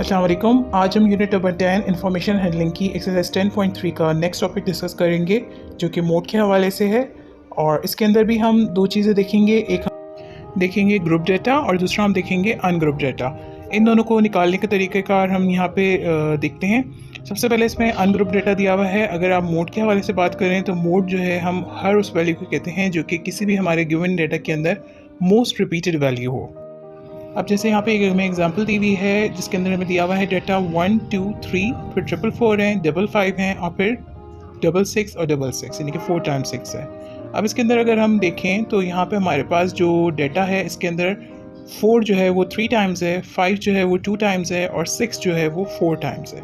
अस्सलाम वालेकुम। आज हम यूनिट नंबर 10 इंफॉर्मेशन हैंडलिंग की एक्सरसाइज 10.3 का नेक्स्ट टॉपिक डिस्कस करेंगे जो कि मोड के हवाले से है। और इसके अंदर भी हम दो चीज़ें देखेंगे, एक हम देखेंगे ग्रुप डेटा और दूसरा हम देखेंगे अनग्रुप डेटा। इन दोनों को निकालने के तरीक़ेकार हम यहाँ पे देखते हैं। सबसे पहले इसमें अनग्रुप डेटा दिया हुआ है। अगर आप मोड के हवाले से बात करें तो मोड जो है हम हर उस वैल्यू को कहते हैं जो कि किसी भी हमारे गिवन डेटा के अंदर मोस्ट रिपीटेड वैल्यू हो। अब जैसे यहाँ पे हमें एग्जांपल दी हुई है जिसके अंदर हमें दिया हुआ है डेटा 1, 2, 3, फिर 444 है, 55 है और फिर 66 और 66 यानी कि 4 टाइम्स 6 है। अब इसके अंदर अगर हम देखें तो यहाँ पे हमारे पास जो डेटा है इसके अंदर 4 जो है वो 3 टाइम्स है, 5 जो है वो 2 टाइम्स है और 6 जो है वो 4 टाइम्स है।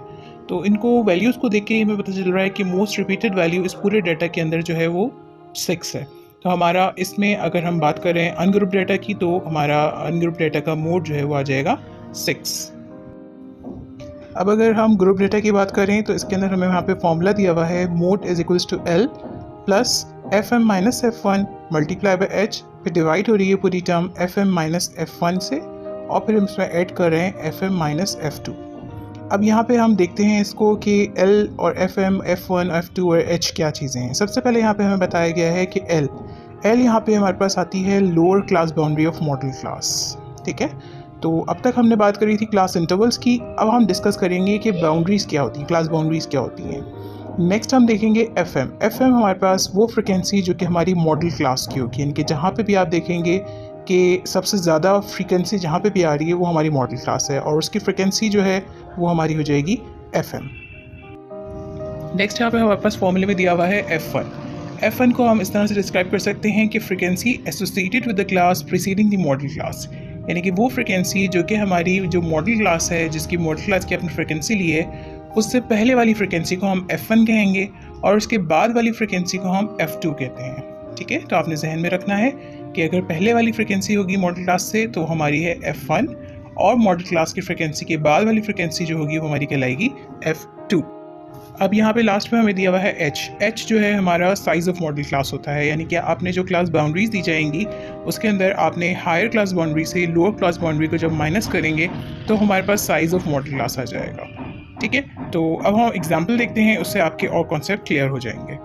तो इनको वैल्यूज़ को देख के हमें पता चल रहा है कि मोस्ट रिपीटेड वैल्यू इस पूरे डेटा के अंदर जो है वो 6 है। तो हमारा इसमें अगर हम बात करें अनग्रुप डेटा की तो हमारा अनग्रुप डेटा का मोड जो है वो आ जाएगा 6। अब अगर हम ग्रुप डेटा की बात करें तो इसके अंदर हमें यहाँ पे फॉर्मूला दिया हुआ है mode is equals to L plus F M minus F one multiply by H, फिर डिवाइड हो रही है पूरी term F M minus F one से और फिर हम इसमें ऐड कर रहे हैं F M minus F two. अब यहाँ पे हम देखते हैं इसको कि L और FM, F1, F2 और H क्या चीज़ें हैं। सबसे पहले यहाँ पे हमें बताया गया है कि L यहाँ पे हमारे पास आती है lower class boundary of model class. ठीक है, तो अब तक हमने बात करी थी क्लास इंटरवल्स की। अब हम डिस्कस करेंगे कि बाउंड्रीज़ क्या होती हैं, क्लास बाउंड्रीज़ क्या होती हैं। नेक्स्ट हम देखेंगे FM हमारे पास वो फ्रिक्वेंसी जो कि हमारी मॉडल क्लास की होगी, यानी कि जहाँ पे भी आप देखेंगे कि सबसे ज़्यादा फ्रीक्वेंसी जहाँ पे भी आ रही है वो हमारी मॉडल क्लास है और उसकी फ्रिक्वेंसी जो है वो हमारी हो जाएगी FM। नेक्स्ट यहाँ पे हमारे पास फॉर्मूले में दिया हुआ है F1 को हम इस तरह से डिस्क्राइब कर सकते हैं कि frequency associated with the class preceding the model class, यानी कि वो फ्रिक्वेंसी जो कि हमारी जो मॉडल क्लास है जिसकी मॉडल क्लास की अपनी फ्रिक्वेंसी ली है उससे पहले वाली फ्रिक्वेंसी को हम F1 कहेंगे और उसके बाद वाली फ्रिक्वेंसी को हम F2 कहते हैं। ठीक है, तो आपने जहन में रखना है कि अगर पहले वाली फ्रिक्वेंसी होगी मॉडल क्लास से तो हमारी है F1 और मॉडल क्लास की फ्रिक्वेंसी के बाद वाली फ्रिक्वेंसी जो होगी वो हमारी कहलाएगी F2। अब यहाँ पे लास्ट में हमें दिया हुआ है H जो है हमारा साइज़ ऑफ मॉडल क्लास होता है, यानी कि आपने जो क्लास बाउंड्रीज दी जाएंगी उसके अंदर आपने हायर क्लास बाउंड्री से लोअर क्लास बाउंड्री को जब माइनस करेंगे तो हमारे पास साइज़ ऑफ मॉडल क्लास आ जाएगा। ठीक है, तो अब हम एग्जाम्पल देखते हैं, उससे आपके और कॉन्सेप्ट क्लियर हो जाएंगे।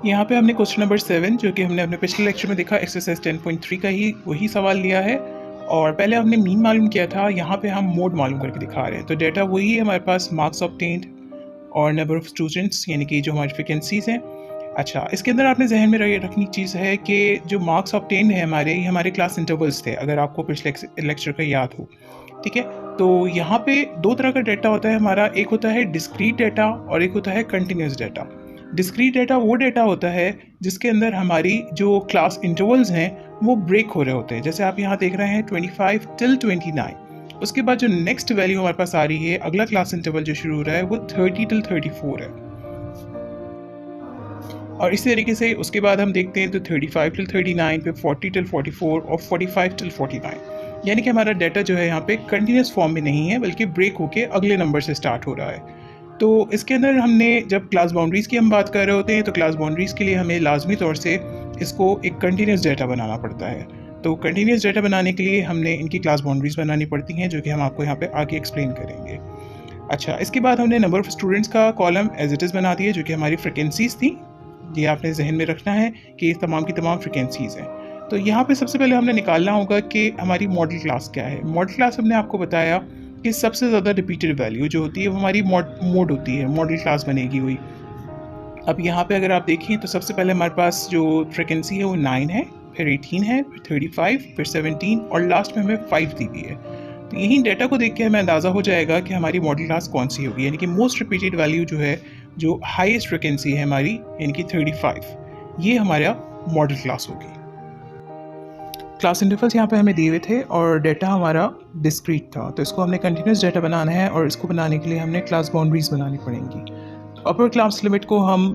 यहाँ पे हमने क्वेश्चन नंबर 7 जो कि हमने अपने पिछले लेक्चर में देखा एक्सरसाइज 10.3 का ही वही सवाल लिया है और पहले हमने मीन मालूम किया था, यहाँ पे हम मोड मालूम करके दिखा रहे हैं। तो डेटा वही है हमारे पास, मार्क्स ऑब्टेन्ड और नंबर ऑफ स्टूडेंट्स यानी कि जो हमारी वैकेंसीज हैं। अच्छा, इसके अंदर आपने जहन में रखनी चीज़ है कि जो मार्क्स ऑब्टेन्ड है हमारे क्लास इंटरवल्स थे, अगर आपको पिछले लेक्चर का याद हो। ठीक है, तो यहाँ पे दो तरह का डेटा होता है हमारा, एक होता है डिस्क्रीट डेटा और एक होता है कंटिन्यूस डेटा। डिस्क्रीट डेटा वो डेटा होता है जिसके अंदर हमारी जो क्लास इंटरवल्स हैं वो ब्रेक हो रहे होते हैं। जैसे आप यहाँ देख रहे हैं 25 till 29, उसके बाद जो नेक्स्ट वैल्यू हमारे पास आ रही है, अगला क्लास इंटरवल जो शुरू हो रहा है वो 30 till 34 है। और इसी तरीके से उसके बाद हम देखते हैं तो 35 till 39, फिर 40 till 44 और 45 till 49, यानी कि हमारा डेटा जो है यहाँ पे कंटिन्यूस फॉर्म में नहीं है बल्कि ब्रेक होके अगले नंबर से स्टार्ट हो रहा है। तो इसके अंदर हमने जब क्लास बाउंड्रीज़ की हम बात कर रहे होते हैं तो क्लास बाउंड्रीज़ के लिए हमें लाजमी तौर से इसको एक कंटिन्यूस डेटा बनाना पड़ता है। तो कंटिन्यूस डेटा बनाने के लिए हमने इनकी क्लास बाउंड्रीज़ बनानी पड़ती हैं जो कि हम आपको यहाँ पे आगे एक्सप्लेन करेंगे। अच्छा, इसके बाद हमने नंबर ऑफ़ स्टूडेंट्स का कॉलम एज इट इज़ बना दिया जो कि हमारी फ्रिक्वेंसीज़ थी। ये आपने जहन में रखना है कि ये तमाम की तमाम फ्रिक्वेंसीज़ हैं। तो यहाँ पर सबसे पहले हमने निकालना होगा कि हमारी मॉडल क्लास क्या है। मॉडल क्लास हमने आपको बताया कि सबसे ज़्यादा रिपीटेड वैल्यू जो होती है वो हमारी मोड होती है, मॉडल क्लास बनेगी हुई। अब यहाँ पे अगर आप देखें तो सबसे पहले हमारे पास जो फ्रिक्वेंसी है वो 9 है, फिर 18 है, फिर 35, फिर 17 और लास्ट में हमें 5 दी हुई है। तो यही डेटा को देख के हमें अंदाज़ा हो जाएगा कि हमारी मॉडल क्लास कौन सी होगी, यानी कि मोस्ट रिपीटेड वैल्यू जो है, जो हाईएस्ट फ्रिक्वेंसी है हमारी, यानी कि 35, ये हमारा मॉडल क्लास होगी। क्लास इंटरवल्स यहाँ पे हमें दिए हुए थे और डेटा हमारा डिस्क्रीट था, तो इसको हमने कंटिन्यूस डेटा बनाना है और इसको बनाने के लिए हमने क्लास बाउंड्रीज बनानी पड़ेंगी। तो अपर क्लास लिमिट को हम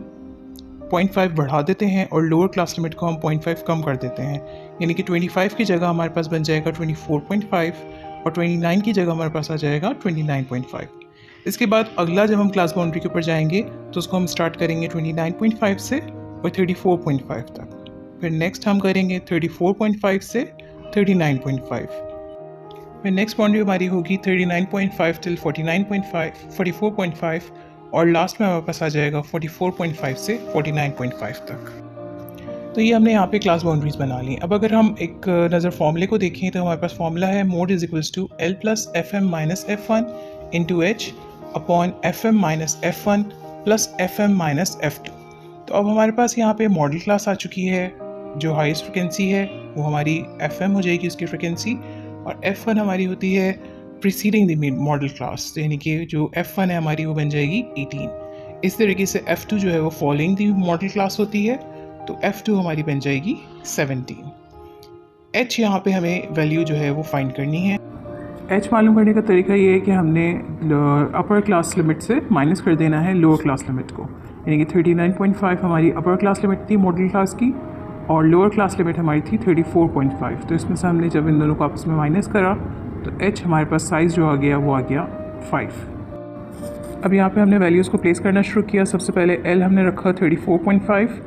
0.5 बढ़ा देते हैं और लोअर क्लास लिमिट को हम 0.5 कम कर देते हैं, यानी कि 25 की जगह हमारे पास बन जाएगा 24.5 और 29 की जगह हमारे पास आ जाएगा 29.5। इसके बाद अगला जब हम क्लास बाउंड्री के ऊपर जाएंगे तो उसको हम स्टार्ट करेंगे 29.5 से और 34.5 तक, फिर नेक्स्ट हम करेंगे 34.5 से 39.5, फिर नेक्स्ट बाउंड्री हमारी होगी 39.5 टिल 49.5, 44.5 और लास्ट में हमारे पास आ जाएगा 44.5 से 49.5 तक। तो ये हमने यहाँ पे क्लास बाउंड्रीज बना ली। अब अगर हम एक नज़र फॉर्मूले को देखें तो हमारे पास फॉर्मूला है mode is equals to L plus F M minus F one into H upon F M minus F one plus F M minus F two. तो अब हमारे पास यहाँ पे मॉडल क्लास आ चुकी है। जो हाईएस्ट फ्रिक्वेंसी है वो हमारी एफ एम हो जाएगी उसकी फ्रिक्वेंसी, और एफ वन हमारी होती है प्रीसीडिंग द मॉडल क्लास, यानी कि जो एफ वन है हमारी वो बन जाएगी 18। इस तरीके से एफ टू जो है वो फॉलोइंग द मॉडल क्लास होती है, तो F2 हमारी बन जाएगी 17। H यहाँ पे हमें वैल्यू जो है वो फाइंड करनी है। H मालूम करने का तरीका ये है कि हमने अपर क्लास लिमिट से माइनस कर देना है लोअर क्लास लिमिट को, यानी कि 39.5 हमारी अपर क्लास लिमिट थी मॉडल क्लास की और लोअर क्लास लिमिट हमारी थी 34.5। तो इसमें से हमने जब इन दोनों को आपस में माइनस करा तो H हमारे पास साइज़ जो आ गया वो आ गया 5। अब यहाँ पे हमने वैल्यूज़ को प्लेस करना शुरू किया। सबसे पहले L हमने रखा 34.5,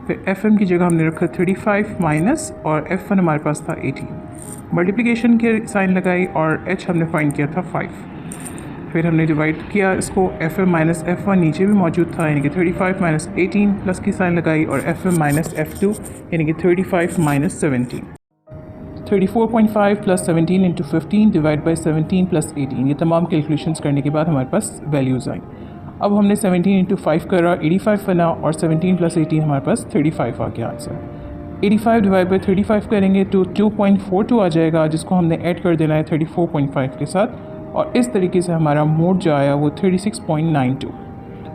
फिर FM की जगह हमने रखा 35 माइनस और F1 हमारे पास था 18। मल्टीप्लिकेशन के साइन लगाई और H हमने फाइंड किया था 5। फिर हमने डिवाइड किया इसको, FM माइनस F1 नीचे भी मौजूद था, यानी कि 35 माइनस 18 प्लस की साइन लगाई और FM माइनस F2 यानी कि 35 minus 17। 34.5 plus 17 into 15 divide by 17 plus 18। ये तमाम कैलकुलेशंस करने के बाद हमारे पास वैल्यूज़ आई। अब हमने 17 इंटू 5 करा, 85 बना और 17 प्लस 18 हमारे पास 35 आ गया आंसर। 85 डिवाइड बाई 35 करेंगे तो 2.42 आ जाएगा, जिसको हमने ऐड कर देना है 34.5 के साथ, और इस तरीके से हमारा मोड जो आया वो 36.92।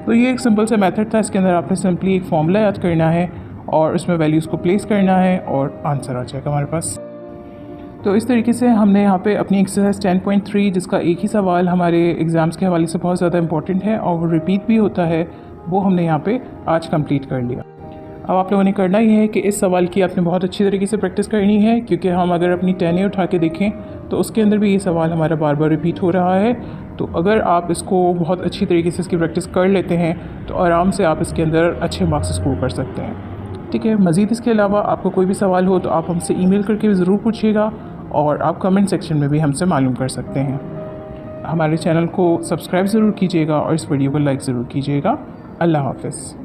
तो ये एक सिंपल सा मेथड था। इसके अंदर आपने सिंपली एक फॉर्मूला याद करना है और उसमें वैल्यूज़ को प्लेस करना है और आंसर आ जाएगा हमारे पास। तो इस तरीके से हमने यहाँ पे अपनी एक्सरसाइज 10.3, जिसका एक ही सवाल हमारे एग्ज़ाम्स के हवाले से बहुत ज़्यादा इंपॉर्टेंट है और वो रिपीट भी होता है, वो हमने यहाँ पे आज कंप्लीट कर लिया। अब आप लोगों ने करना ये है कि इस सवाल की आपने बहुत अच्छी तरीके से प्रैक्टिस करनी है, क्योंकि हम अगर अपनी 10A उठा के देखें तो उसके अंदर भी ये सवाल हमारा बार बार रिपीट हो रहा है। तो अगर आप इसको बहुत अच्छी तरीके से इसकी प्रैक्टिस कर लेते हैं तो आराम से आप इसके अंदर अच्छे मार्क्स स्कोर कर सकते हैं। ठीक है, मज़ीद इसके अलावा आपको कोई भी सवाल हो तो आप हमसे ईमेल करके भी ज़रूर पूछिएगा और आप कमेंट सेक्शन में भी हमसे मालूम कर सकते हैं। हमारे चैनल को सब्सक्राइब ज़रूर कीजिएगा और इस वीडियो को लाइक ज़रूर कीजिएगा। अल्लाह हाफ़िज़।